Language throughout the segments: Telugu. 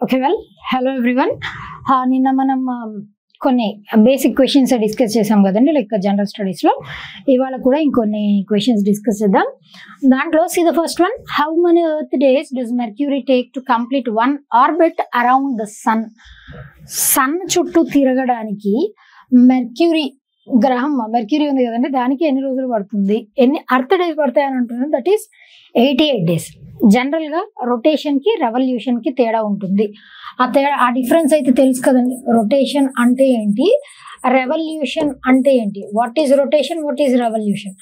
Okay, well, hello everyone. నిన్న మనం కొన్ని బేసిక్ క్వశ్చన్స్ డిస్కస్ చేసాం కదండి, లైక్ జనరల్ స్టడీస్లో. ఇవాళ కూడా ఇంకొన్ని క్వశ్చన్స్ డిస్కస్ చేద్దాం. దాంట్లో see the first one, how many earth days does Mercury take to complete one orbit around the sun? Sun చుట్టూ తిరగడానికి మెర్క్యూరీ గ్రహం, మెర్క్యూరీ ఉంది కదండి, దానికి ఎన్ని రోజులు పడుతుంది, ఎన్ని ఎర్త్ డేస్ పడతాయి అని అంటున్నాను. That is 88 days. జనరల్గా రొటేషన్కి రెవల్యూషన్కి తేడా ఉంటుంది. ఆ డిఫరెన్స్ అయితే తెలుసు కదండి. రొటేషన్ అంటే ఏంటి, రెవల్యూషన్ అంటే ఏంటి? What is rotation, what is revolution?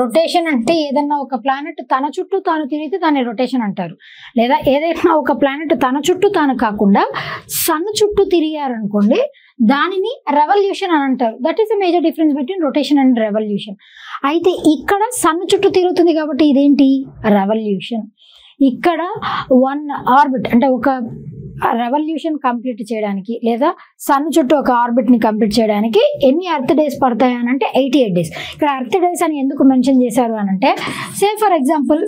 Rotation అంటే ఏదన్నా ఒక ప్లానెట్ తన చుట్టూ తాను తిరిగితే దాన్ని రొటేషన్ అంటారు. లేదా ఏదైనా ఒక ప్లానెట్ తన చుట్టూ తాను కాకుండా సన్ చుట్టూ తిరిగారనుకోండి, దానిని రెవల్యూషన్ అని అంటారు. That is the major difference between rotation and revolution. అయితే ఇక్కడ సన్ చుట్టూ తిరుగుతుంది కాబట్టి ఇదేంటి, రెవల్యూషన్. ఇక్కడ వన్ ఆర్బిట్ అంటే ఒక రెవల్యూషన్ కంప్లీట్ చేయడానికి లేదా సన్ చుట్టూ ఒక ఆర్బిట్ ని కంప్లీట్ చేయడానికి ఎన్ని ఎర్త్ డేస్ పడతాయి అని అంటే 88 days. ఇక్కడ ఎర్త్ డేస్ అని ఎందుకు మెన్షన్ చేశారు అని అంటే, say for example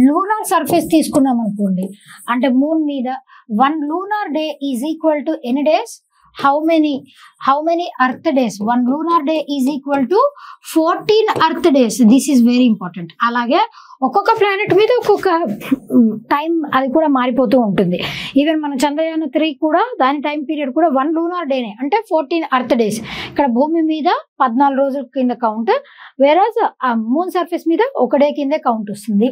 lunar surface తీసుకున్నాం అనుకోండి, అంటే మూన్ మీద 1 lunar day is equal to ఎన్ని days, how many earth days? 1 lunar day is equal to 14 earth days. This is very important. అలాగే ఒక్కొక్క ప్లానెట్ మీద ఒక్కొక్క టైం అది కూడా మారిపోతూ ఉంటుంది. ఈవెన్ మన చంద్రయాన్ 3 కూడా దాని టైం పీరియడ్ కూడా 1 lunar డేనే, అంటే 14 earth days. ఇక్కడ భూమి మీద 14 రోజుల కింద కౌంట్, వేరాజ్ మూన్ సర్ఫేస్ మీద ఒక డే కిందే కౌంట్ వస్తుంది.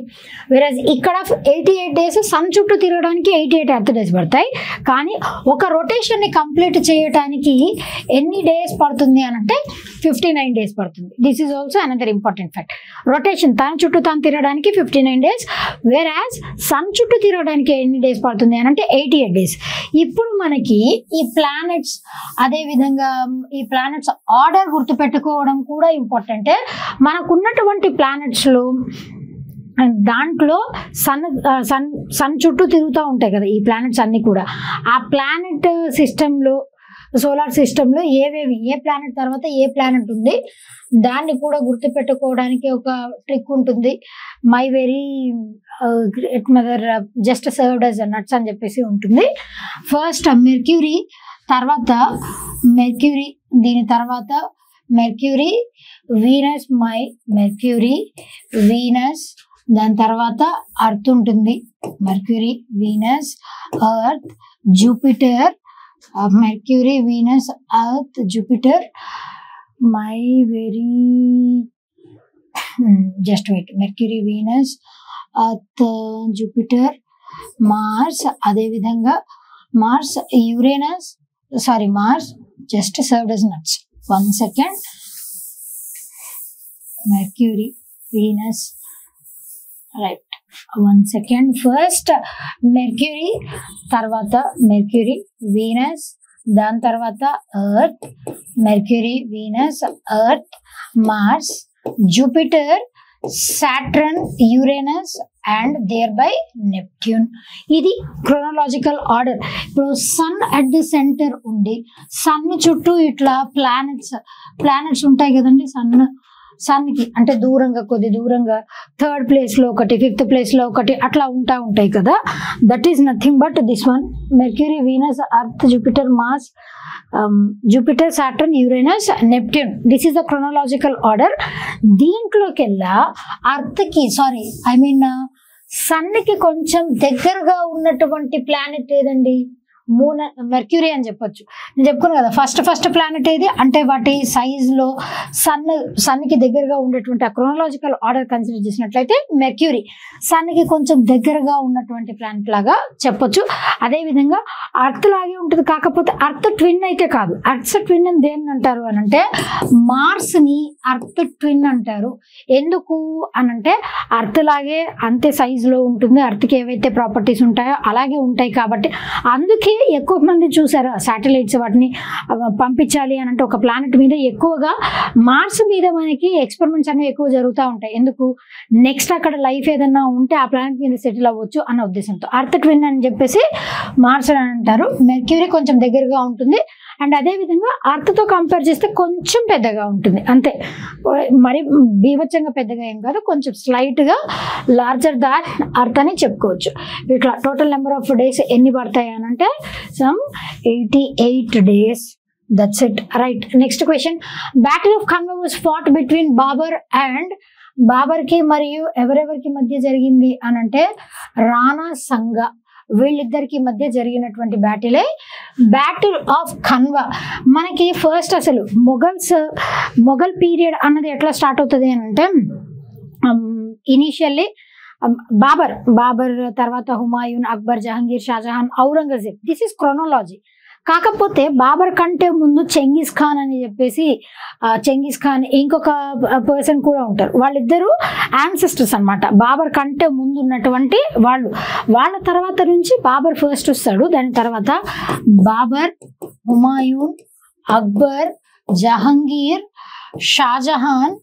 వేరాజ్ ఇక్కడ 88 days సన్ చుట్టూ తిరగడానికి 88 earth days పడతాయి. కానీ ఒక రొటేషన్ ని కంప్లీట్ చేయడానికి ఎన్ని డేస్ పడుతుంది అని అంటే 59 days పడుతుంది. This is also another important fact. Rotation తన చుట్టూ తాను తిరగడానికి 59 days, వేరాజ్ సన్ చుట్టూ తిరగడానికి ఎన్ని డేస్ పడుతుంది అని అంటే 88 days. ఇప్పుడు మనకి ఈ ప్లానెట్స్, అదే విధంగా ఈ ప్లానెట్స్ ఆర్డర్ గుర్తుపెట్టుకోవడం కూడా ఇంపార్టెంటే. మనకున్నటువంటి ప్లానెట్స్ లో దాంట్లో సన్ చుట్టూ తిరుగుతూ ఉంటాయి కదా ఈ ప్లానెట్స్ అన్ని కూడా. ఆ ప్లానెట్ సిస్టంలో, సోలార్ సిస్టంలో ఏవేవి, ఏ ప్లానెట్ తర్వాత ఏ ప్లానెట్ ఉంది, దాన్ని కూడా గుర్తుపెట్టుకోవడానికి ఒక ట్రిక్ ఉంటుంది. My very great mother just served as nuts అని చెప్పేసి ఉంటుంది. ఫస్ట్ మెర్క్యూరీ, తర్వాత మెర్క్యూరీ, దీని తర్వాత మెర్క్యూరీ, వీనస్, మెర్క్యూరీ, వీనస్, దాని తర్వాత అర్త్ ఉంటుంది. Mercury, Venus, Earth, Jupiter, Mercury, Venus, Earth, Jupiter, my very just wait, Mercury, Venus, Earth, Jupiter, Mars, అదేవిధంగా Mars, Uranus, sorry Mars just served as nuts. 1 second, Mercury, Venus, right, 1 second. First Mercury, తర్వాత మెర్క్యూరీ, వీనస్, దాని తర్వాత Earth, Mercury, Venus, Earth, Mars, Jupiter, Saturn, Uranus and there by Neptune. ఇది క్రోనలాజికల్ ఆర్డర్. ఇప్పుడు సన్ అట్ ది సెంటర్ ఉండి సన్ చుట్టూ ఇట్లా ప్లానెట్స్ ఉంటాయి కదండి. సన్కి అంటే దూరంగా, కొద్ది దూరంగా, 3rd ప్లేస్లో ఒకటి, 5th ప్లేస్లో ఒకటి, అట్లా ఉంటాయి కదా. That is nothing but this one, Mercury, Venus, Earth, Jupiter, Mars, Jupiter, Saturn, Uranus, Neptune. This is the chronological order. దీంట్లోకెల్లా అర్త్కి, సన్కి కొంచెం దగ్గరగా ఉన్నటువంటి ప్లానెట్ ఏదండి, మూన్, మెర్క్యూరీ అని చెప్పొచ్చు. నేను చెప్పుకున్నాను కదా, ఫస్ట్ ప్లానెట్ ఏది అంటే వాటి సైజులో సన్కి దగ్గరగా ఉండేటువంటి ఆ క్రోనలాజికల్ ఆర్డర్ కన్సిడర్ చేసినట్లయితే మెర్క్యూరీ సన్కి కొంచెం దగ్గరగా ఉన్నటువంటి ప్లానెట్ లాగా చెప్పొచ్చు. అదేవిధంగా అర్త్ లాగే ఉంటుంది, కాకపోతే అర్త్ ట్విన్ అయితే కాదు. అర్త్ ట్విన్ అని దేన్ని అంటారు అని అంటే మార్స్ని అర్త్ ట్విన్ అంటారు. ఎందుకు అనంటే అర్త్ లాగే అంతే సైజులో ఉంటుంది, అర్త్కి ఏవైతే ప్రాపర్టీస్ ఉంటాయో అలాగే ఉంటాయి కాబట్టి. అందుకే ఎక్కువ మంది చూసారు శాటిలైట్స్, వాటిని పంపించాలి అని అంటే ఒక ప్లానెట్ మీద ఎక్కువగా మార్స్ మీద మనకి ఎక్స్పెరిమెంట్స్ అనేవి ఎక్కువ జరుగుతూ ఉంటాయి. ఎందుకు, నెక్స్ట్ అక్కడ లైఫ్ ఏదన్నా ఉంటే ఆ ప్లానెట్ మీద సెటిల్ అవ్వచ్చు అన్న ఉద్దేశంతో అర్త్ ట్విన్ అని చెప్పేసి మార్స్ అని అంటారు. మెర్క్యూరీ కొంచెం దగ్గరగా ఉంటుంది, అండ్ అదేవిధంగా అర్త్తో కంపేర్ చేస్తే కొంచెం పెద్దగా ఉంటుంది అంతే, మరి బీభత్సంగా పెద్దగా ఏం కాదు, కొంచెం స్లైట్గా లార్జర్ దాన్ అర్త్ అని చెప్పుకోవచ్చు. ఇట్లా టోటల్ నెంబర్ ఆఫ్ డేస్ ఎన్ని పడతాయి అని అంటే some 88 days. That's it. Right. Next question. Battle of Khanwa was fought between Babur and బాబర్కి మరియు ఎవరెవరికి మధ్య జరిగింది అని అంటే రాణా సంగ వీళ్ళిద్దరికి మధ్య జరిగినటువంటి బ్యాటిలే బ్యాటిల్ ఆఫ్ ఖన్వా. మనకి ఫస్ట్ అసలు మొఘల్ పీరియడ్ అన్నది ఎట్లా స్టార్ట్ అవుతుంది అని అంటే ఇనీషియల్లీ బాబర్ తర్వాత Humayun, Akbar, Jahangir, Shahjahan, Aurangzeb. This is chronology. కాకపోతే బాబర్ కంటే ముందు చెంగిస్ ఖాన్ అని చెప్పేసి చెంగిస్ ఖాన్ ఇంకొక పర్సన్ కూడా ఉంటారు. వాళ్ళిద్దరూ యాన్సెస్టర్స్ అనమాట. బాబర్ కంటే ముందు ఉన్నటువంటి వాళ్ళ తర్వాత నుంచి బాబర్ ఫస్ట్ వస్తాడు. దాని తర్వాత Babar, Humayun, Akbar, Jahangir, Shahjahan,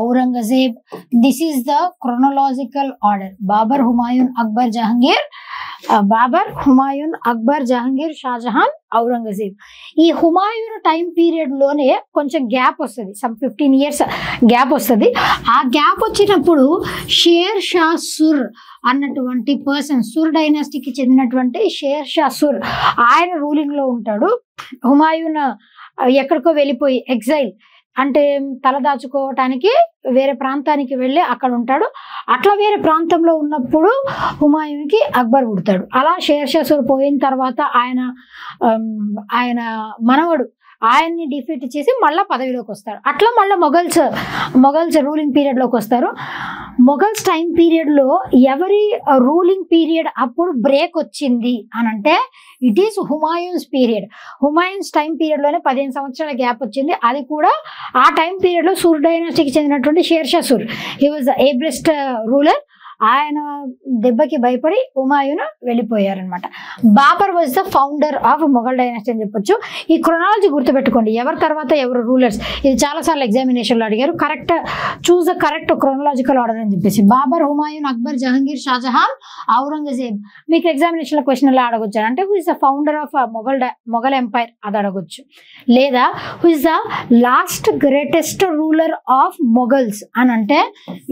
Aurangzeb. This is the chronological order. Babar, Humayun, Akbar, Jahangir, Shahjahan, Aurangzeb. ఈ హుమాయూన్ టైం పీరియడ్ లోనే కొంచెం గ్యాప్ వస్తుంది, సమ్ 15 years గ్యాప్ వస్తుంది. ఆ గ్యాప్ వచ్చినప్పుడు షేర్ షా సుర్ అన్నటువంటి పర్సన్, సుర్ డైనాసిటీకి చెందినటువంటి షేర్ షా సుర్ ఆయన రూలింగ్ లో ఉంటాడు. హుమాయూన్ ఎక్కడికో వెళ్ళిపోయి ఎగ్జైల్ అంటే తలదాచుకోవటానికి వేరే ప్రాంతానికి వెళ్ళి అక్కడ ఉంటాడు. అట్లా వేరే ప్రాంతంలో ఉన్నప్పుడు హుమాయూన్కి అక్బర్ పుడతాడు. అలా షేర్ షా సూర్ పోయిన తర్వాత ఆయన మనవడు ఆయన్ని డిఫీట్ చేసి మళ్ళీ పదవిలోకి వస్తాడు. అట్లా మళ్ళీ మొఘల్స్ రూలింగ్ పీరియడ్లోకి వస్తారు. మొఘల్స్ టైం పీరియడ్లో ఎవరి రూలింగ్ పీరియడ్ అప్పుడు బ్రేక్ వచ్చింది అని అంటే ఇట్ ఈస్ హుమాయూన్స్ పీరియడ్. హుమాయూన్స్ టైం పీరియడ్లోనే 15 సంవత్సరాల గ్యాప్ వచ్చింది. అది కూడా ఆ టైం పీరియడ్లో సూర్ డైనాసిటీకి చెందినటువంటి Sher Shah Sur, he was the ablest ruler. ఆయన దెబ్బకి భయపడి హుమాయూన్ వెళ్ళిపోయారనమాట. Babur was the founder of Mughal dynasty అని చెప్పొచ్చు. ఈ క్రొనాలజీ గుర్తుపెట్టుకోండి, ఎవరి తర్వాత ఎవరు రూలర్స్, ఇది చాలాసార్లు ఎగ్జామినేషన్లో అడిగారు. Choose the correct chronological order అని చెప్పేసి బాబర్, హుమాయూన్, అక్బర్, జహంగీర్, షాజహాన్, ఔరంగజేబ్. మీకు ఎగ్జామినేషన్లో క్వశ్చన్ ఎలా అడగొచ్చు అంటే who is the founder of Mughal empire అది అడగొచ్చు. లేదా who is the last greatest ruler of Mughals అని అంటే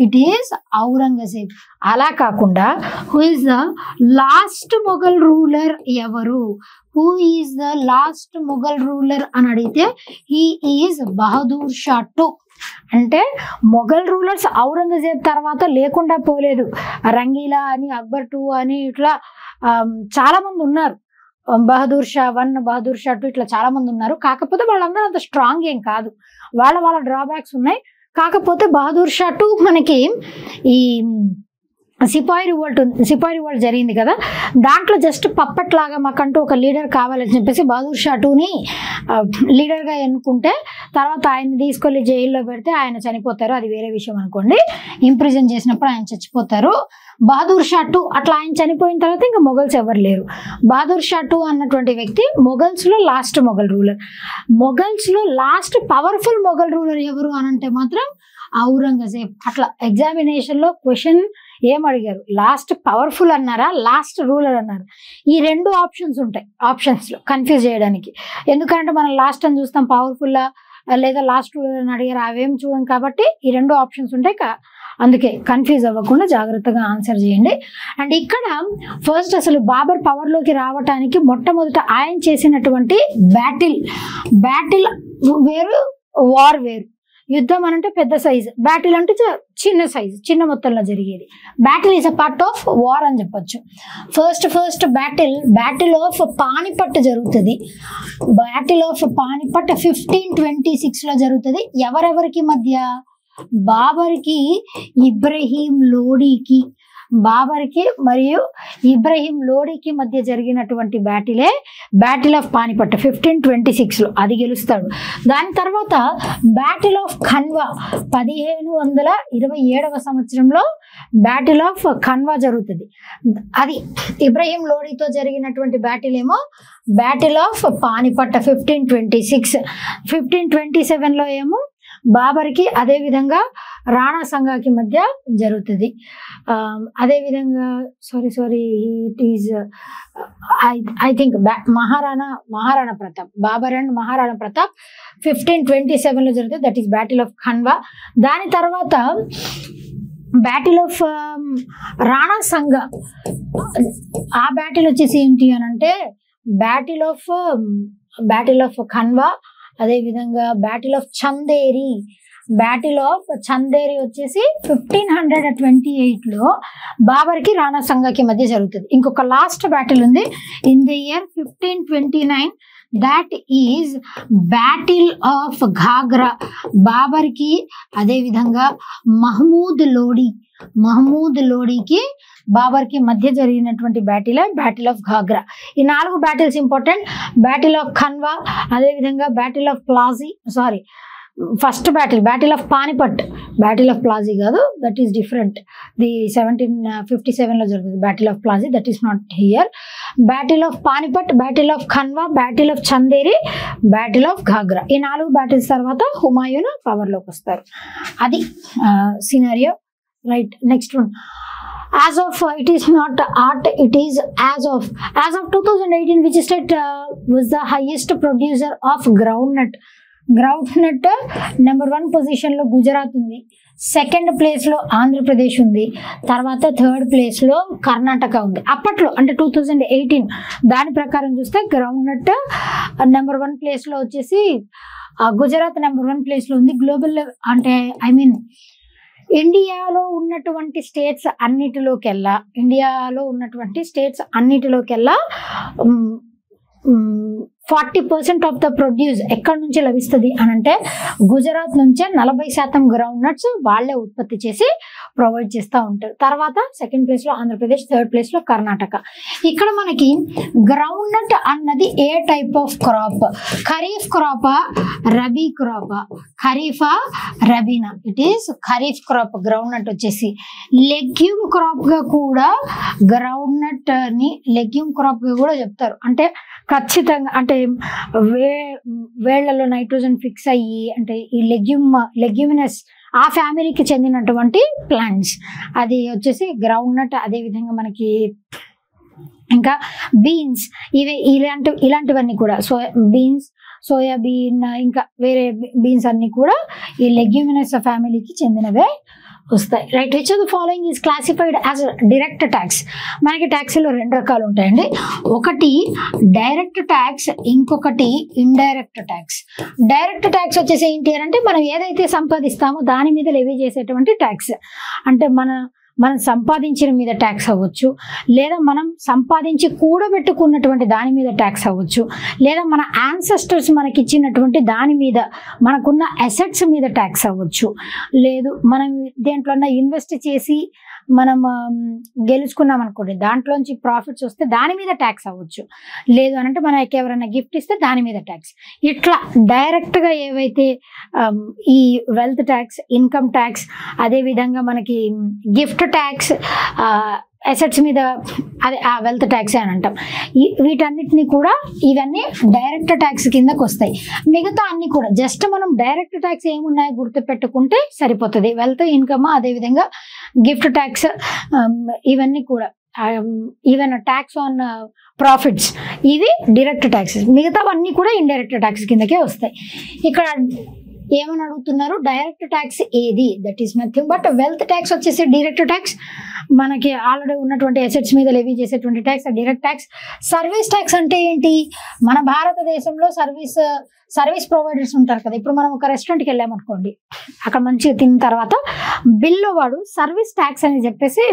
ఇట్ ఈస్ ఔరంగజేబ్. అలా కాకుండా who is the last Mughal ruler ఎవరు, who is the last Mughal ruler అని అడిగితే he is Bahadur Shah II. అంటే మొఘల్ రూలర్స్ ఔరంగజేబ్ తర్వాత లేకుండా పోలేదు. రంగీలా అని, అక్బర్ II అని ఇట్లా చాలా మంది ఉన్నారు. బహదూర్ షా I, బహదూర్ షా II ఇట్లా చాలా మంది ఉన్నారు. కాకపోతే వాళ్ళందరూ అంత స్ట్రాంగ్ ఏం కాదు, వాళ్ళ డ్రాబ్యాక్స్ ఉన్నాయి. కాకపోతే బహదూర్ షా II మనకి ఈ సిపాయి రివోల్ట్ జరిగింది కదా, దాంట్లో జస్ట్ పప్పట్ లాగా మాకంటూ ఒక లీడర్ కావాలని చెప్పేసి బహదూర్ షా IIని లీడర్గా ఎన్నుకుంటే తర్వాత ఆయన్ని తీసుకెళ్ళి జైల్లో పెడితే ఆయన చనిపోతారు. అది వేరే విషయం అనుకోండి. ఇంప్రిజన్ చేసినప్పుడు ఆయన చచ్చిపోతారు. బహదూర్ షా II అట్లా ఆయన చనిపోయిన తర్వాత ఇంకా మొఘల్స్ ఎవరు లేరు. బహదూర్ షా II అన్నటువంటి వ్యక్తి మొఘల్స్లో లాస్ట్ మొఘల్ రూలర్. మొఘల్స్లో లాస్ట్ పవర్ఫుల్ మొఘల్ రూలర్ ఎవరు అనంటే మాత్రం ఔరంగజేబ్. అట్లా ఎగ్జామినేషన్లో క్వశ్చన్ ఏం అడిగారు, లాస్ట్ పవర్ఫుల్ అన్నారా, లాస్ట్ రూలర్ అన్నారా? ఈ 2 ఆప్షన్స్ ఉంటాయి ఆప్షన్స్లో కన్ఫ్యూజ్ చేయడానికి. ఎందుకంటే మనం లాస్ట్ అని చూస్తాం, పవర్ఫుల్లా లేదా లాస్ట్ రూలర్ అని అడిగారు అవేం చూడం. కాబట్టి ఈ 2 ఆప్షన్స్ ఉంటాయి. అందుకే కన్ఫ్యూజ్ అవ్వకుండా జాగ్రత్తగా ఆన్సర్ చేయండి. అండ్ ఇక్కడ ఫస్ట్ అసలు బాబర్ పవర్లోకి రావటానికి మొట్టమొదట ఆయన చేసినటువంటి బ్యాటిల్ వేరు, వార్ వేరు. యుద్ధం అనంటే పెద్ద సైజు, బ్యాటిల్ అంటే చిన్న సైజు, చిన్న మొత్తంలో జరిగేది. Battle is a part of war అని చెప్పొచ్చు. ఫస్ట్ బ్యాటిల్ ఆఫ్ పానిపట్ జరుగుతుంది. బ్యాటిల్ ఆఫ్ పానిపట్ 1526లో జరుగుతుంది. ఎవరెవరికి మధ్య? బాబర్కి, ఇబ్రహీం లోడీకి, బాబర్కి మరియు ఇబ్రహీం లోడీకి మధ్య జరిగినటువంటి బ్యాటిల్ ఆఫ్ పానిపట్ 1526లో అది గెలుస్తాడు. దాని తర్వాత బ్యాటిల్ ఆఫ్ ఖన్వా 1527వ సంవత్సరంలో బ్యాటిల్ ఆఫ్ ఖన్వా జరుగుతుంది. అది ఇబ్రహీం లోడీతో జరిగినటువంటి బ్యాటిల్ ఏమో బ్యాటిల్ ఆఫ్ పానిపట్ 1526. 1527లో ఏమో బాబర్కి అదేవిధంగా రాణా సంఘాకి మధ్య జరుగుతుంది. అదేవిధంగా it is I think Maharana Pratap, Babur and Maharana Pratap 1527లో జరుగుతుంది. That is battle of Khanwa. దాని తర్వాత బ్యాటిల్ ఆఫ్ రాణా సంఘ, ఆ బ్యాటిల్ వచ్చేసి ఏంటి అని అంటే బ్యాటిల్ ఆఫ్ ఖన్వా, అదేవిధంగా battle of Chanderi. Battle of Chanderi వచ్చేసి 1528లో బాబర్కి రాణా సంగాకి మధ్య జరుగుతుంది. ఇంకొక లాస్ట్ బ్యాటిల్ ఉంది in the year 1529, that is battle of Ghaghra. బాబర్కి అదేవిధంగా మహమూద్ లోడీకి బాబర్కి మధ్య జరిగినటువంటి బ్యాటిల్ ఆఫ్ ఘాగ్రా. ఈ 4 battles important. Battle of Khanwa, అదేవిధంగా battle of first battle of Panipat. Battle of Plassey కాదు, దట్ ఈస్ డిఫరెంట్. ది 1757లో జరుగుతుంది battle of Plassey, that is not here. Battle of Panipat, battle of Khanwa, battle of Chanderi, battle of Ghaghra. ఈ 4 బ్యాటిల్స్ తర్వాత హుమాయూన్ పవర్లోకి వస్తారు. అది scenario, right. Next one, as of it is not art, it is as of 2018 which state was the highest producer of groundnut. Number 1 పొజిషన్లో గుజరాత్ ఉంది, సెకండ్ ప్లేస్లో ఆంధ్రప్రదేశ్ ఉంది, తర్వాత థర్డ్ ప్లేస్లో కర్ణాటక ఉంది. అప్పట్లో అంటే 2018 దాని ప్రకారం చూస్తే గ్రౌండ్నట్ నెంబర్ 1 ప్లేస్లో వచ్చేసి గుజరాత్ నెంబర్ 1 ప్లేస్లో ఉంది. గ్లోబల్ అంటే ఇండియాలో ఉన్నటువంటి స్టేట్స్ అన్నిటిలోకెల్లా 40% ఆఫ్ ద ప్రొడ్యూస్ ఎక్కడి నుంచి లభిస్తుంది అని అంటే గుజరాత్ నుంచే 40% గ్రౌండ్ నట్స్ వాళ్ళే ఉత్పత్తి చేసి ప్రొవైడ్ చేస్తూ ఉంటారు. తర్వాత సెకండ్ ప్లేస్లో ఆంధ్రప్రదేశ్, థర్డ్ ప్లేస్లో కర్ణాటక. ఇక్కడ మనకి గ్రౌండ్ నట్ అన్నది ఏ టైప్ ఆఫ్ క్రాప్? ఖరీఫ్ క్రాపా, రబీ క్రాపా? ఖరీఫా, రబీనా? It is kharif crop. Groundnut వచ్చేసి లెగ్యూమ్ క్రాప్గా కూడా గ్రౌండ్ నట్ ని లెగ్యూమ్ క్రాప్గా కూడా చెప్తారు. అంటే ఖచ్చితంగా అంటే వేళ్లలో నైట్రోజన్ ఫిక్స్ అయ్యి అంటే ఈ లెగ్యూమినస్ ఆ ఫ్యామిలీకి చెందినటువంటి ప్లాంట్స్, అది వచ్చేసి గ్రౌండ్ నట్. అదేవిధంగా మనకి ఇంకా బీన్స్, ఇలాంటివన్నీ కూడా సోయాబీన్ ఇంకా వేరే బీన్స్ అన్ని కూడా ఈ లెగ్యూమినస్ ఫ్యామిలీకి చెందినవే వస్తాయి. Right. Which of the following is classified as direct tax? మనకి ట్యాక్స్లో 2 రకాలు ఉంటాయండి. ఒకటి డైరెక్ట్ ట్యాక్స్, ఇంకొకటి ఇండైరెక్ట్ ట్యాక్స్. డైరెక్ట్ ట్యాక్స్ వచ్చేసి ఏంటి అంటే మనం ఏదైతే సంపాదిస్తామో దాని మీద లెవీ చేసేటువంటి ట్యాక్స్. అంటే మనం సంపాదించిన మీద ట్యాక్స్ అవ్వచ్చు, లేదా మనం సంపాదించి కూడబెట్టుకున్నటువంటి దాని మీద ట్యాక్స్ అవ్వచ్చు, లేదా మన యాన్సెస్టర్స్ మనకి ఇచ్చినటువంటి దాని మీద మనకున్న అసెట్స్ మీద ట్యాక్స్ అవ్వచ్చు, లేదు మనం దేంట్లోన్నా ఇన్వెస్ట్ చేసి మనం గెలుచుకున్నాం అనుకోండి దాంట్లోంచి ప్రాఫిట్స్ వస్తే దాని మీద ట్యాక్స్ అవ్వచ్చు, లేదు అనంటే మనకి ఎవరైనా గిఫ్ట్ ఇస్తే దాని మీద ట్యాక్స్. ఇట్లా డైరెక్ట్గా ఏవైతే ఈ వెల్త్ ట్యాక్స్, ఇన్కమ్ ట్యాక్స్, అదేవిధంగా మనకి గిఫ్ట్ ట్యాక్స్, అసెట్స్ మీద అదే ఆ వెల్త్ ట్యాక్స్ అని అంటాం. వీటన్నిటిని కూడా ఇవన్నీ డైరెక్ట్ ట్యాక్స్ కిందకు వస్తాయి. మిగతా అన్ని కూడా జస్ట్ మనం డైరెక్ట్ ట్యాక్స్ ఏమున్నాయో గుర్తుపెట్టుకుంటే సరిపోతుంది. వెల్త్, ఇన్కమ్, అదేవిధంగా గిఫ్ట్ ట్యాక్స్, ఇవన్నీ కూడా ఈవెన్ ట్యాక్స్ ఆన్ ప్రాఫిట్స్, ఇవి డైరెక్ట్ ట్యాక్సెస్. మిగతావన్నీ కూడా ఇండైరెక్ట్ ట్యాక్స్ కిందకే వస్తాయి. ఇక్కడ ఏమని అడుగుతున్నారు? డైరెక్ట్ ట్యాక్స్ ఏది? That is nothing but wealth tax వచ్చేసి డైరెక్ట్ ట్యాక్స్, మనకి ఆల్రెడీ ఉన్నటువంటి అసెట్స్ మీద లెవీ చేసేటువంటి tax direct tax. Service tax అంటే ఏంటి? మన భారతదేశంలో సర్వీస్ ప్రొవైడర్స్ ఉంటారు కదా. ఇప్పుడు మనం ఒక రెస్టారెంట్కి వెళ్ళామనుకోండి, అక్కడ మంచిగా తిన్న తర్వాత బిల్లో వాడు సర్వీస్ ట్యాక్స్ అని చెప్పేసి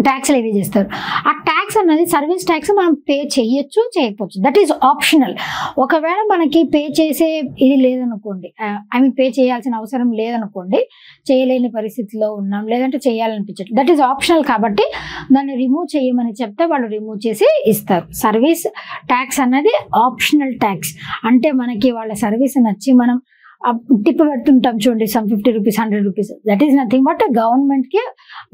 ట్యాక్స్ లెవీ చేస్తారు. ఆ ట్యాక్స్ అన్నది సర్వీస్ ట్యాక్స్ మనం పే చేయొచ్చు, చేయకపోవచ్చు, దట్ ఈస్ ఆప్షనల్. ఒకవేళ మనకి పే చేసే ఇది లేదనుకోండి, పే చేయాల్సిన అవసరం లేదనుకోండి, చేయలేని పరిస్థితిలో ఉన్నాం, లేదంటే చేయాలనిపించట్లేదు, దట్ ఈస్ ఆప్షనల్. కాబట్టి దాన్ని రిమూవ్ చేయమని చెప్తే వాళ్ళు రిమూవ్ చేసి ఇస్తారు. సర్వీస్ ట్యాక్స్ అన్నది ఆప్షనల్ ట్యాక్స్. అంటే మనకి వాళ్ళ సర్వీస్ నచ్చి మనం టిప్ పెడుతుంటాం చూడండి, some 50 rupees, 100 rupees, that is nothing but గవర్నమెంట్కి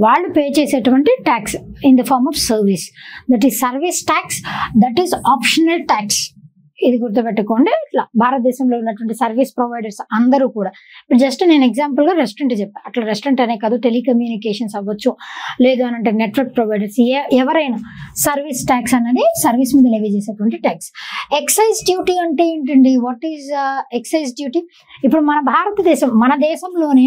వాళ్ళు పే చేసేటువంటి tax in the form of service. That is service tax, that is optional tax. ఇది గుర్తుపెట్టుకోండి. ఇట్లా భారతదేశంలో ఉన్నటువంటి సర్వీస్ ప్రొవైడర్స్ అందరూ కూడా, ఇప్పుడు జస్ట్ నేను ఎగ్జాంపుల్గా రెస్టారెంట్ చెప్పాను, అట్లా రెస్టారెంట్ అనే కాదు, టెలికమ్యూనికేషన్స్ అవ్వచ్చు, లేదు అని అంటే నెట్వర్క్ ప్రొవైడర్స్, ఎవరైనా సర్వీస్ ట్యాక్స్ అనేది సర్వీస్ మీద లెవీ చేసేటువంటి ట్యాక్స్. ఎక్సైజ్ డ్యూటీ అంటే ఏంటండి? What is excise duty? ఇప్పుడు మన దేశంలోనే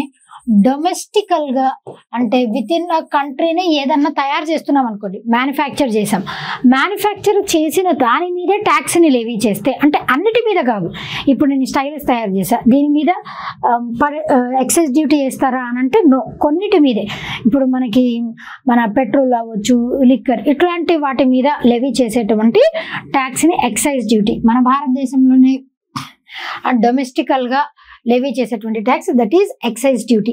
డొమెస్టికల్గా అంటే విత్ ఇన్ అ కంట్రీని ఏదన్నా తయారు చేస్తున్నాం అనుకోండి, మ్యానుఫ్యాక్చర్ చేసాం, మ్యానుఫ్యాక్చర్ చేసిన దాని మీదే ట్యాక్స్ని లెవీ చేస్తే, అంటే అన్నిటి మీద కాదు, ఇప్పుడు నేను స్టైలస్ తయారు చేశా దీని మీద ఎక్సైజ్ డ్యూటీ వేస్తారా అని అంటే నో, కొన్నిటి మీదే. ఇప్పుడు మనకి మన పెట్రోల్ అవ్వచ్చు, లిక్కర్, ఇట్లాంటి వాటి మీద లెవీ చేసేటువంటి ట్యాక్స్ని ఎక్సైజ్ డ్యూటీ, మన భారతదేశంలోనే డొమెస్టికల్గా లెవీ చేసేటువంటి tax that is excise duty.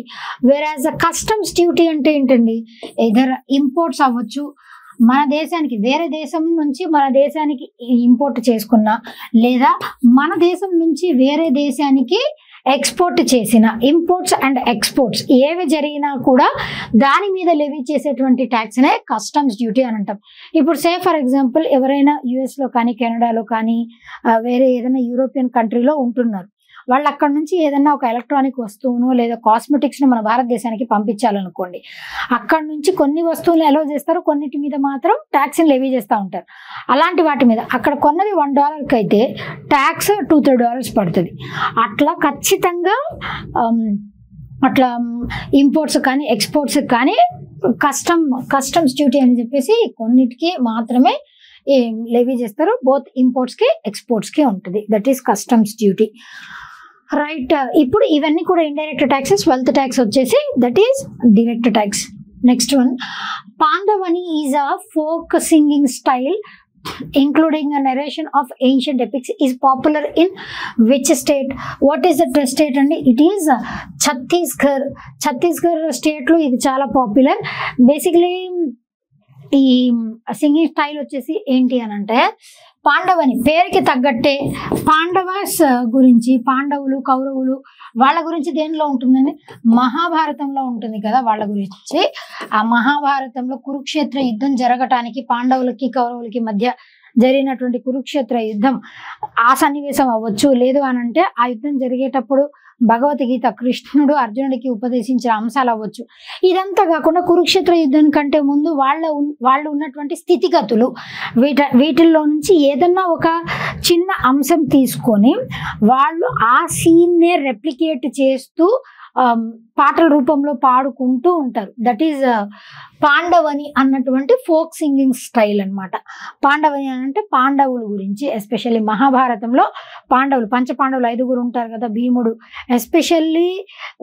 Whereas customs duty అంటే ఏంటండి, ఎదర్ ఇంపోర్ట్స్ అవ్వచ్చు, మన దేశానికి వేరే దేశం నుంచి మన దేశానికి ఇంపోర్ట్ చేసుకున్నా, లేదా మన దేశం నుంచి వేరే దేశానికి ఎక్స్పోర్ట్ చేసిన, ఇంపోర్ట్స్ అండ్ ఎక్స్పోర్ట్స్ ఏవి జరిగినా కూడా దాని మీద లెవీ చేసేటువంటి ట్యాక్స్నే కస్టమ్స్ డ్యూటీ అని అంటాం. ఇప్పుడు సే ఫర్ ఎగ్జాంపుల్ ఎవరైనా యుఎస్లో కానీ కెనడాలో కానీ వేరే ఏదైనా యూరోపియన్ కంట్రీలో ఉంటున్నారు, వాళ్ళు అక్కడ నుంచి ఏదన్నా ఒక ఎలక్ట్రానిక్ వస్తువును లేదా కాస్మెటిక్స్ను మన భారతదేశానికి పంపించాలనుకోండి, అక్కడ నుంచి కొన్ని వస్తువులు అలో చేస్తారు, కొన్నిటి మీద మాత్రం ట్యాక్స్ని లెవీ చేస్తూ ఉంటారు. అలాంటి వాటి మీద అక్కడ కొన్నది $1 అయితే ట్యాక్స్ $2-3 పడుతుంది. అట్లా ఖచ్చితంగా అట్లా ఇంపోర్ట్స్ కానీ ఎక్స్పోర్ట్స్ కానీ కస్టమ్స్ డ్యూటీ అని చెప్పేసి కొన్నిటికి మాత్రమే లెవీ చేస్తారు. బోత్ ఇంపోర్ట్స్కి ఎక్స్పోర్ట్స్కి ఉంటుంది, that is customs duty. Right, ఇప్పుడు ఇవన్నీ కూడా ఇండైరెక్ట్ ట్యాక్సెస్. వెల్త్ ట్యాక్స్ వచ్చేసి that is direct tax. Next one, Pandavani is a folk singing style including a narration of ancient epics is popular in which state? What is the state? And it is Chhattisgarh state lo ఇది చాలా పాపులర్. బేసికలీ ఈ సింగింగ్ స్టైల్ వచ్చేసి ఏంటి అని అంటే, పాండవని పేరుకి తగ్గట్టే పాండవాస్ గురించి, పాండవులు కౌరవులు వాళ్ళ గురించి దేనిలో ఉంటుందని, మహాభారతంలో ఉంటుంది కదా వాళ్ళ గురించి. ఆ మహాభారతంలో కురుక్షేత్ర యుద్ధం జరగటానికి పాండవులకి కౌరవులకి మధ్య జరిగినటువంటి కురుక్షేత్ర యుద్ధం, ఆ సన్నివేశం అవ్వచ్చు. లేదు అని అంటే ఆ యుద్ధం జరిగేటప్పుడు భగవద్గీత కృష్ణుడు అర్జునుడికి ఉపదేశించిన అంశాలు అవ్వచ్చు. ఇదంతా కాకుండా కురుక్షేత్ర యుద్ధం కంటే ముందు వాళ్ళు ఉన్నటువంటి స్థితిగతులు, వీటిల్లో నుంచి ఏదన్నా ఒక చిన్న అంశం తీసుకొని వాళ్ళు ఆ సీన్నే రెప్లికేట్ చేస్తూ పాటల రూపంలో పాడుకుంటూ ఉంటారు. దట్ ఈజ్ పాండవని అన్నటువంటి ఫోక్ సింగింగ్ స్టైల్ అనమాట. పాండవని అంటే పాండవుల గురించి, ఎస్పెషల్లీ మహాభారతంలో పాండవులు, పంచపాండవులు 5 ఉంటారు కదా, భీముడు ఎస్పెషల్లీ,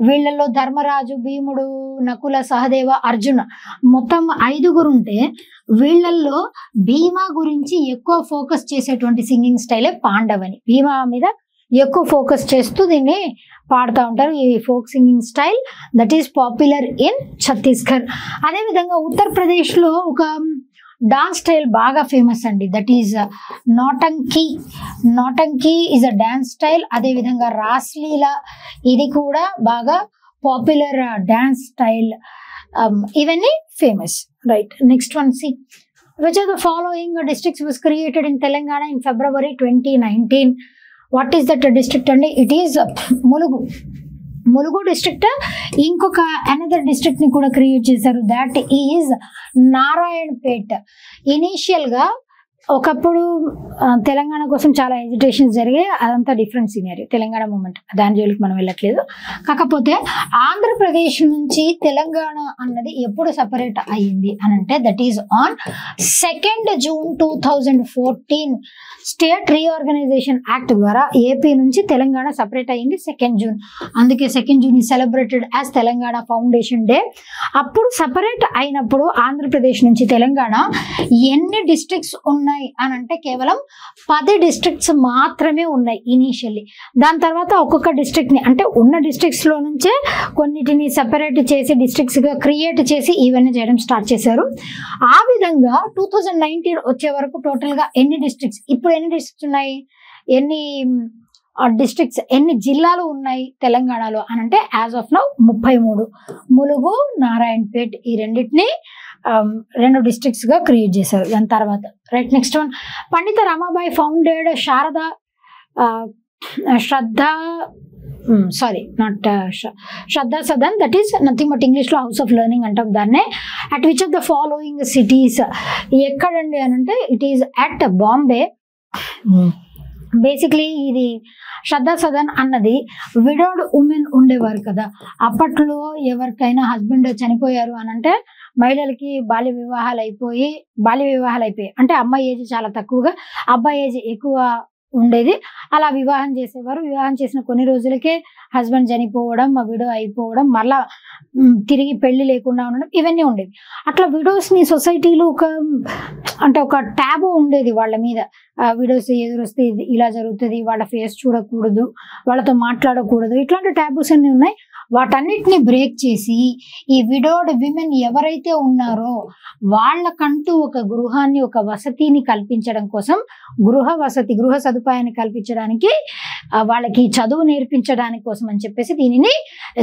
వీళ్ళల్లో ధర్మరాజు, భీముడు, నకుల, సహదేవ, అర్జున, మొత్తం 5 ఉంటే వీళ్ళల్లో భీమా గురించి ఎక్కువ ఫోకస్ చేసేటువంటి సింగింగ్ స్టైలే పాండవని. భీమా మీద ఎక్కువ ఫోకస్ చేస్తూ దీన్ని పాడుతూ ఉంటారు. ఈ folk singing style that is popular in Chhattisgarh. అదేవిధంగా ఉత్తరప్రదేశ్లో ఒక డాన్స్ స్టైల్ బాగా ఫేమస్ అండి, that is Nautanki. Nautanki is a dance style. అదేవిధంగా రాస్లీలా, ఇది కూడా బాగా పాపులర్ డాన్స్ స్టైల్. ఇవన్నీ famous. Right, next one, see which of the following districts was created in Telangana in February 2019? What is that district? And it is Mulugu district. ఇంకొక అనదర్ డిస్ట్రిక్ట్ ని కూడా క్రియేట్ చేశారు, దాట్ ఈజ్ నారాయణపేట్. ఇనీషియల్ గా ఒకప్పుడు తెలంగాణ కోసం చాలా ఎజిటేషన్స్ జరిగాయి, అదంతా డిఫరెంట్ సినారియో, తెలంగాణ మూమెంట్, దాని జోలికి మనం వెళ్ళట్లేదు. కాకపోతే ఆంధ్రప్రదేశ్ నుంచి తెలంగాణ అన్నది ఎప్పుడు సపరేట్ అయ్యింది అని అంటే that is on 2 June 2014 state reorganisation act ద్వారా ఏపీ నుంచి తెలంగాణ సపరేట్ అయ్యింది 2 జూన్. అందుకే 2 June is celebrated as Telangana foundation day. అప్పుడు సపరేట్ అయినప్పుడు ఆంధ్రప్రదేశ్ నుంచి తెలంగాణ ఎన్ని డిస్ట్రిక్ట్స్ ఉన్నాయి అని అంటే కేవలం 10 డిస్ట్రిక్ట్స్ మాత్రమే ఉన్నాయి ఇనీషియల్లీ. దాని తర్వాత ఒక్కొక్క డిస్ట్రిక్ట్ ని, అంటే ఉన్న డిస్ట్రిక్ట్స్ లో నుంచే కొన్నిటిని సెపరేట్ చేసి డిస్ట్రిక్ట్స్ గా క్రియేట్ చేసి ఇవన్నీ చేయడం స్టార్ట్ చేశారు. ఆ విధంగా 2019 వచ్చే వరకు టోటల్ గా ఎన్ని డిస్ట్రిక్ట్స్, ఇప్పుడు ఎన్ని డిస్ట్రిక్ట్స్ ఉన్నాయి, ఎన్ని డిస్ట్రిక్ట్స్, ఎన్ని జిల్లాలు ఉన్నాయి తెలంగాణలో అని అంటే as of now 33. Mulugu, Narayanpet, ఈ రెండింటిని 2 డిస్ట్రిక్ట్స్ గా క్రియేట్ చేశారు దాని తర్వాత. Right, next one, Pandit Ramabai founded Shraddha Sadan, that is nothing but English లో హౌస్ ఆఫ్ లెర్నింగ్ అంటాం దాన్నే. At which of the following cities? ఎక్కడండి అని అంటే it is at Bombay. Basically ఇది శ్రద్ధా సదన్ అన్నది విడోడ్ ఉమెన్ ఉండేవారు కదా, అప్పట్లో ఎవరికైనా హస్బెండ్ చనిపోయారు అని అంటే మహిళలకి బాల్య వివాహాలు అయిపోయి అంటే అమ్మాయి ఏజ్ చాలా తక్కువగా, అబ్బాయి ఏజ్ ఎక్కువ ఉండేది. అలా వివాహం చేసేవారు. వివాహం చేసిన కొన్ని రోజులకే హస్బెండ్ చనిపోవడం, విడో అయిపోవడం, మళ్ళా తిరిగి పెళ్లి లేకుండా ఉండడం, ఇవన్నీ ఉండేది. అట్లా విడోస్ని సొసైటీలో ఒక ట్యాబు ఉండేది వాళ్ళ మీద. విడోస్ ఎదురొస్తే ఇలా జరుగుతుంది, వాళ్ళ ఫేస్ చూడకూడదు, వాళ్ళతో మాట్లాడకూడదు, ఇట్లాంటి ట్యాబూస్ అన్ని ఉన్నాయి. వాటన్నిటిని బ్రేక్ చేసి ఈ విడోడ్ విమెన్ ఎవరైతే ఉన్నారో వాళ్ళకంటూ ఒక గృహాన్ని, ఒక వసతిని కల్పించడం కోసం, గృహ సదుపాయాన్ని కల్పించడానికి, వాళ్ళకి చదువు నేర్పించడానికి కోసం అని చెప్పేసి దీనిని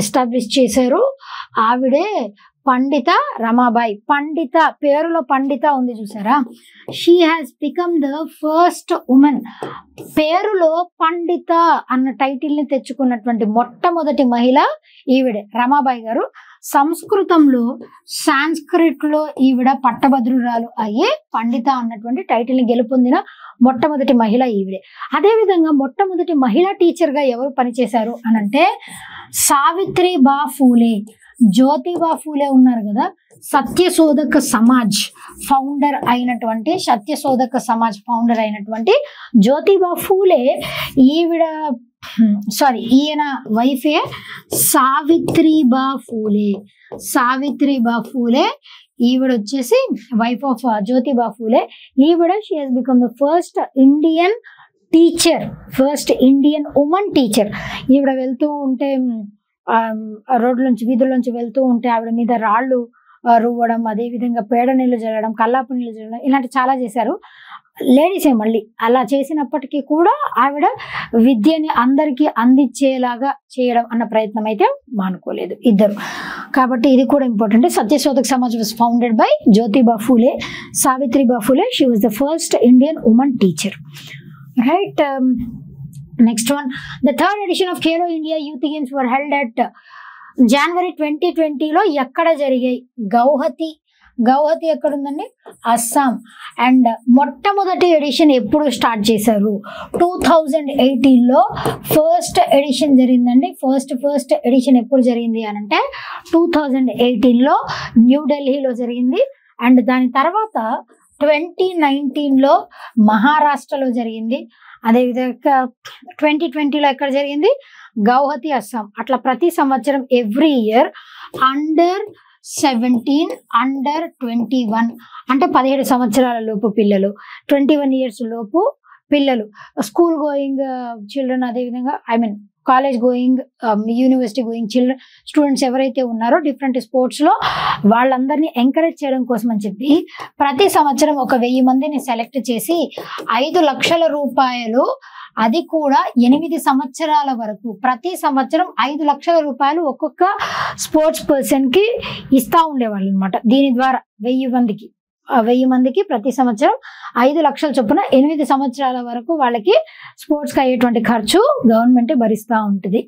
ఎస్టాబ్లిష్ చేశారు. ఆవిడే పండిత రమాబాయి. పండిత, పేరులో పండిత ఉంది చూసారా, she has become the first women. పేరులో పండిత అన్న టైటిల్ ని తెచ్చుకున్నటువంటి మొట్టమొదటి మహిళ ఈవిడే, రమాబాయి గారు. సంస్కృతంలో, సాంస్క్రిట్ లో ఈవిడ పట్టభద్రురాలు అయ్యి పండిత అన్నటువంటి టైటిల్ ని గెలుపొందిన మొట్టమొదటి మహిళ ఈవిడే. అదేవిధంగా మొట్టమొదటి మహిళా టీచర్ గా ఎవరు పనిచేశారు అనంటే సావిత్రిబా ఫూలే. జ్యోతిబా ఫూలే ఉన్నారు కదా, సత్యశోధక సమాజ్ ఫౌండర్ అయినటువంటి జ్యోతిబా ఫూలే ఈయన వైఫే సావిత్రిబా ఫూలే. ఈవిడ వచ్చేసి వైఫ్ ఆఫ్ జ్యోతిబా ఫూలే. ఈవిడ she has become the first Indian women teacher. ఈవిడ వెళ్తూ ఉంటే వీధుల్లోంచి వెళ్తూ ఉంటే ఆవిడ మీద రాళ్ళు రువ్వడం, అదేవిధంగా పేడ నీళ్ళు జల్లడం, కల్లాపు నీళ్ళు జల్లడం, ఇలాంటి చాలా చేశారు. లేడీసే మళ్ళీ అలా చేసినప్పటికీ కూడా ఆవిడ విద్యని అందరికీ అందించేలాగా చేయడం అన్న ప్రయత్నం అయితే మానుకోలేదు ఇద్దరు. కాబట్టి ఇది కూడా important. Satyashodhak Samaj was founded by Jyotiba Phule. Savitribai Phule, she was the first Indian women teacher. Right. Next one, the third edition of Khelo India Youth Games were held at January 2020 లో ఎక్కడ జరిగాయి? గౌహతి ఎక్కడ ఉందండి? అస్సాం. అండ్ మొట్టమొదటి ఎడిషన్ ఎప్పుడు స్టార్ట్ చేశారు? 2018లో ఫస్ట్ ఎడిషన్ జరిగిందండి. ఫస్ట్ ఎడిషన్ ఎప్పుడు జరిగింది అని అంటే 2018లో న్యూఢిల్లీలో జరిగింది. అండ్ దాని తర్వాత 2019లో మహారాష్ట్రలో జరిగింది. అదేవిధంగా 2020లో ఎక్కడ జరిగింది? గౌహతి, అస్సాం. అట్లా ప్రతి సంవత్సరం ఎవ్రీ ఇయర్ అండర్ 17, అండర్ 21 అంటే 17 సంవత్సరాల లోపు పిల్లలు, 21 years లోపు పిల్లలు, స్కూల్ గోయింగ్ చిల్డ్రన్, అదేవిధంగా college going, university going students ఎవరైతే ఉన్నారో డిఫరెంట్ స్పోర్ట్స్లో వాళ్ళందరినీ ఎంకరేజ్ చేయడం కోసం అని చెప్పి ప్రతి సంవత్సరం 1000 మందిని సెలెక్ట్ చేసి 5 లక్షల రూపాయలు, అది కూడా 8 సంవత్సరాల వరకు ప్రతి సంవత్సరం 5 లక్షల రూపాయలు ఒక్కొక్క స్పోర్ట్స్ పర్సన్కి ఇస్తూ ఉండేవాళ్ళు అనమాట. దీని ద్వారా 1000 మందికి ప్రతి సంవత్సరం 5 లక్షల చొప్పున 8 సంవత్సరాల వరకు వాళ్ళకి స్పోర్ట్స్కి అయ్యేటువంటి ఖర్చు గవర్నమెంట్ భరిస్తూ ఉంటుంది.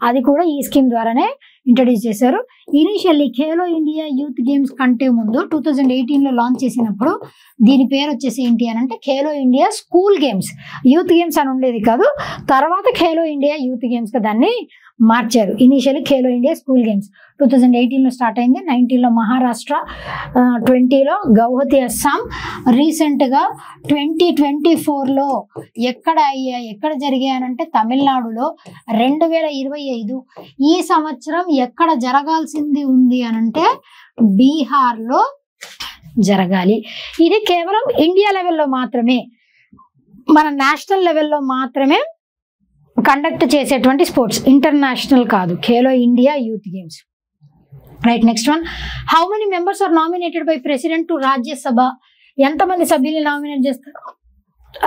అది కూడా ఈ స్కీమ్ ద్వారానే ఇంట్రడ్యూస్ చేశారు. Initially Khelo India youth games కంటే ముందు 2018లో లాంచ్ చేసినప్పుడు దీని పేరు వచ్చేసి ఏంటి అని అంటే Khelo India school games. Youth games అని ఉండేది కాదు. తర్వాత ఖేలో ఇండియా యూత్ గేమ్స్గా దాన్ని మార్చారు. Initially Khelo India school games 2018లో స్టార్ట్ అయింది. 19లో మహారాష్ట్ర, 20లో గౌహతి, అస్సాం. రీసెంట్గా 2024లో ఎక్కడ జరిగాయనంటే తమిళనాడులో 2025. ఈ సంవత్సరం ఎక్కడ జరగాల్సింది ఉంది అనంటే బీహార్లో జరగాలి. ఇది కేవలం ఇండియా లెవెల్లో మాత్రమే, మన నేషనల్ లెవెల్లో మాత్రమే కండక్ట్ చేసేటువంటి స్పోర్ట్స్, ఇంటర్నేషనల్ కాదు. Khelo India youth games. Right. Next one, how many members are nominated by president to Rajya Sabha? ఎంతమంది సభ్యుల్ని నామినేట్ చేస్తారు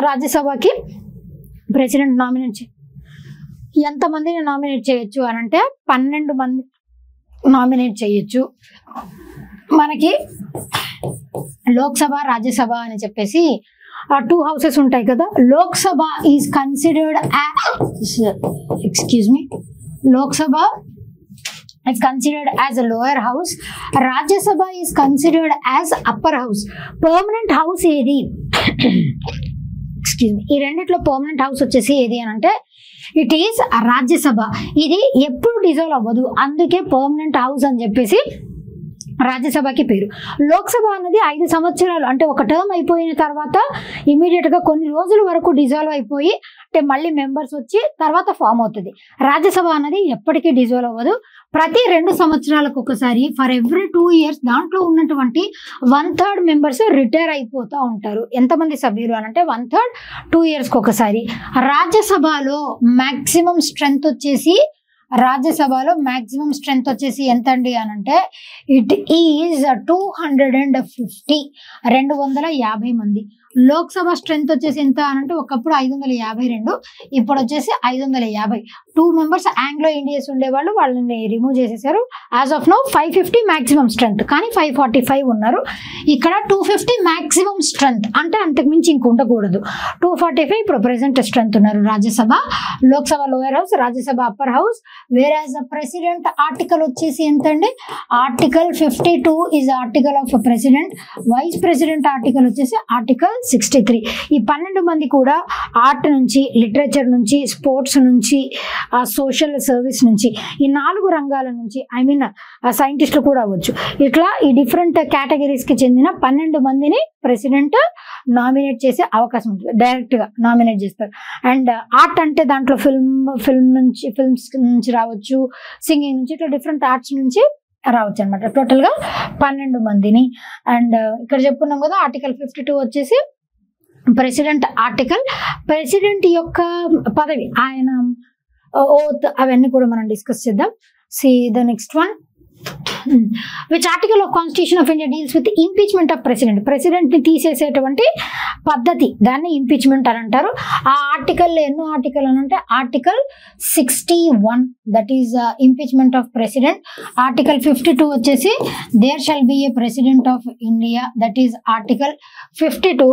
రాజ్యసభకి? ప్రెసిడెంట్ ఎంతమందిని నామినేట్ చేయొచ్చు అని అంటే 12 మంది నామినేట్ చేయొచ్చు. మనకి లోక్సభ, రాజ్యసభ అని చెప్పేసి 2 houses ఉంటాయి కదా. Lok Sabha is considered Lok Sabha is considered as a lower house. Rajya Sabha is considered as upper house. Permanent house ఏది? ఈ రెండిట్లో పర్మనెంట్ హౌస్ వచ్చేసి ఏది అని అంటే ఇట్ ఈస్ రాజ్యసభ. ఇది ఎప్పుడు డిజాల్వ్ అవ్వదు, అందుకే పర్మనెంట్ హౌస్ అని చెప్పేసి రాజ్యసభకి పేరు. లోక్సభ అన్నది 5 సంవత్సరాలు, అంటే ఒక టర్మ్ అయిపోయిన తర్వాత ఇమీడియట్ గా కొన్ని రోజుల వరకు డిజాల్వ్ అయిపోయి అంటే మళ్ళీ మెంబర్స్ వచ్చి తర్వాత ఫామ్ అవుతుంది. రాజ్యసభ అన్నది ఎప్పటికీ డిజాల్వ్ అవ్వదు, ప్రతి 2 సంవత్సరాలకు ఒకసారి ఫర్ ఎవ్రీ 2 years దాంట్లో ఉన్నటువంటి 1/3 మెంబర్స్ రిటైర్ అయిపోతూ ఉంటారు. ఎంతమంది సభ్యులు అని అంటే 1/3 2 years ఒకసారి. రాజ్యసభలో మాక్సిమం స్ట్రెంగ్త్ వచ్చేసి ఎంత అండి అని అంటే ఇట్ ఈజ్ 250 మంది. లోక్సభ స్ట్రెంగ్త్ వచ్చేసి ఎంత అని అంటే ఒకప్పుడు 552, ఇప్పుడు వచ్చేసి 550. 2 members ఆంగ్లో ఇండియన్స్ ఉండేవాళ్ళు, వాళ్ళని రిమూవ్ చేసేసారు. As of now 550 maximum strength, కానీ 545 ఉన్నారు. ఇక్కడ 250 మాక్సిమం స్ట్రెంగ్త్, అంటే అంతకుమించి ఇంక ఉండకూడదు. 245 ఇప్పుడు ప్రెసెంట్ స్ట్రెంగ్త్ ఉన్నారు Rajya Sabha. Lok Sabha lower house, Rajya Sabha upper house. Where as the president article వచ్చేసి ఎంత అండి, article 52 is article of president. Vice president article వచ్చేసి ఆర్టికల్ 63. ఈ 12 మంది కూడా ఆర్ట్ నుంచి, లిటరేచర్ నుంచి, స్పోర్ట్స్ నుంచి, సోషల్ సర్వీస్ నుంచి, ఈ 4 రంగాల నుంచి, ఐ మీన్ సైంటిస్టులు కూడా అవ్వచ్చు. ఇట్లా ఈ డిఫరెంట్ కేటగిరీస్ కి చెందిన 12 మందిని ప్రెసిడెంట్ నామినేట్ చేసే అవకాశం ఉంటుంది, డైరెక్ట్ గా నామినేట్ చేస్తారు. అండ్ ఆర్ట్ అంటే దాంట్లో ఫిల్మ్స్ నుంచి రావచ్చు, సింగింగ్ నుంచి, ఇట్లా డిఫరెంట్ ఆర్ట్స్ నుంచి రావచ్చు అనమాట. టోటల్ గా 12 మందిని. అండ్ ఇక్కడ చెప్పుకున్నాం కదా ఆర్టికల్ 52 వచ్చేసి ప్రెసిడెంట్ ఆర్టికల్. ప్రెసిడెంట్ యొక్క పదవి, ఆయన ఓత్, అవన్నీ కూడా మనం డిస్కస్ చేద్దాం. See the next one, which article of Constitution of India deals with impeachment of president? President ని తీసేసేటువంటి పద్ధతి, దాన్ని ఇంపీచ్మెంట్ అని అంటారు. ఆ ఆర్టికల్ ఎన్నో ఆర్టికల్ అని అంటే article 61, that is impeachment of president. Article 52 వచ్చేసి there shall be a president of India, that is article 52.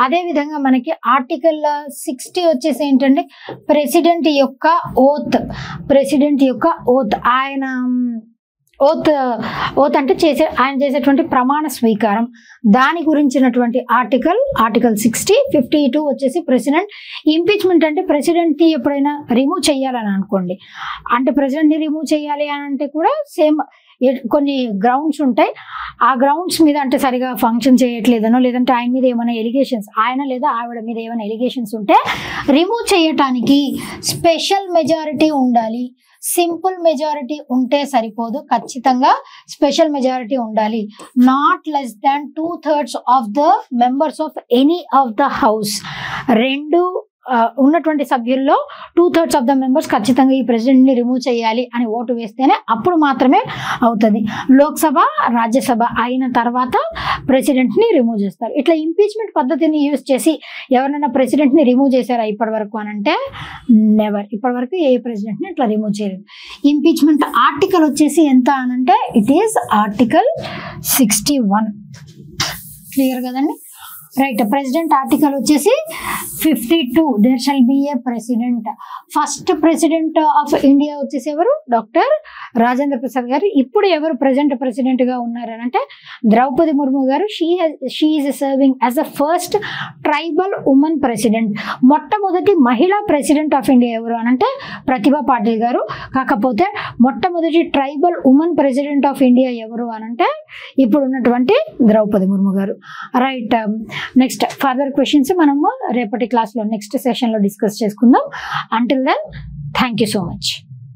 అదే విధంగా మనకి ఆర్టికల్ 60 వచ్చేసి ఏంటంటే ప్రెసిడెంట్ యొక్క ఓత్. ఆయన ఓత్ అంటే ఆయన చేసేటువంటి ప్రమాణ స్వీకారం, దాని గురించినటువంటి ఆర్టికల్ 60. 52 వచ్చేసి ప్రెసిడెంట్. ఇంపీచ్మెంట్ అంటే ప్రెసిడెంట్ ని ఎప్పుడైనా రిమూవ్ చేయాలని అనుకోండి, అంటే ప్రెసిడెంట్ ని రిమూవ్ చేయాలి అని అంటే కూడా సేమ్ కొన్ని గ్రౌండ్స్ ఉంటాయి. ఆ గ్రౌండ్స్ మీద అంటే సరిగా ఫంక్షన్ చేయట్లేదనో, లేదంటే ఆయన మీద ఏమైనా ఎలిగేషన్స్, ఆయన లేదా ఆవిడ మీద ఏమైనా ఎలిగేషన్స్ ఉంటే రిమూవ్ చేయటానికి స్పెషల్ మెజారిటీ ఉండాలి. సింపుల్ మెజారిటీ ఉంటే సరిపోదు, ఖచ్చితంగా స్పెషల్ మెజారిటీ ఉండాలి. Not less than 2/3 of the members of any of the house. ఉన్నటువంటి సభ్యుల్లో 2/3 ఆఫ్ ద మెంబర్స్ ఖచ్చితంగా ఈ ప్రెసిడెంట్ ని రిమూవ్ చేయాలి అని ఓటు వేస్తేనే అప్పుడు మాత్రమే అవుతుంది. లోక్సభ, రాజ్యసభ అయిన తర్వాత ప్రెసిడెంట్ ని రిమూవ్ చేస్తారు. ఇట్లా ఇంపీచ్మెంట్ పద్ధతిని యూజ్ చేసి ఎవరైనా ప్రెసిడెంట్ ని రిమూవ్ చేశారా ఇప్పటి వరకు అని అంటే నెవర్. ఇప్పటి వరకు ఏ ప్రెసిడెంట్ ని ఇట్లా రిమూవ్ చేయలేదు. ఇంపీచ్మెంట్ ఆర్టికల్ వచ్చేసి ఎంత అని అంటే ఇట్ ఈస్ ఆర్టికల్ 61. క్లియర్ కదండి, రైట్. ప్రెసిడెంట్ ఆర్టికల్ వచ్చేసి 52, there shall be a president. First president of India వచ్చేసి ఎవరు, డాక్టర్ రాజేంద్ర ప్రసాద్ గారు. ఇప్పుడు ఎవరు ప్రెసిడెంట్ గా ఉన్నారని అంటే ద్రౌపది ముర్ము గారు. She is serving as a first tribal women president. మొట్టమొదటి మహిళా ప్రెసిడెంట్ ఆఫ్ ఇండియా ఎవరు అని అంటే ప్రతిభా పాటిల్ గారు. కాకపోతే మొట్టమొదటి tribal women president of India ఎవరు అని అంటే ఇప్పుడు ఉన్నటువంటి ద్రౌపది ముర్ము గారు. రైట్. నెక్స్ట్ ఫర్దర్ క్వశ్చన్స్ మనము రేపటి క్లాస్లో నెక్స్ట్ సెషన్లో డిస్కస్ చేసుకుందాం. Until then thank you so much.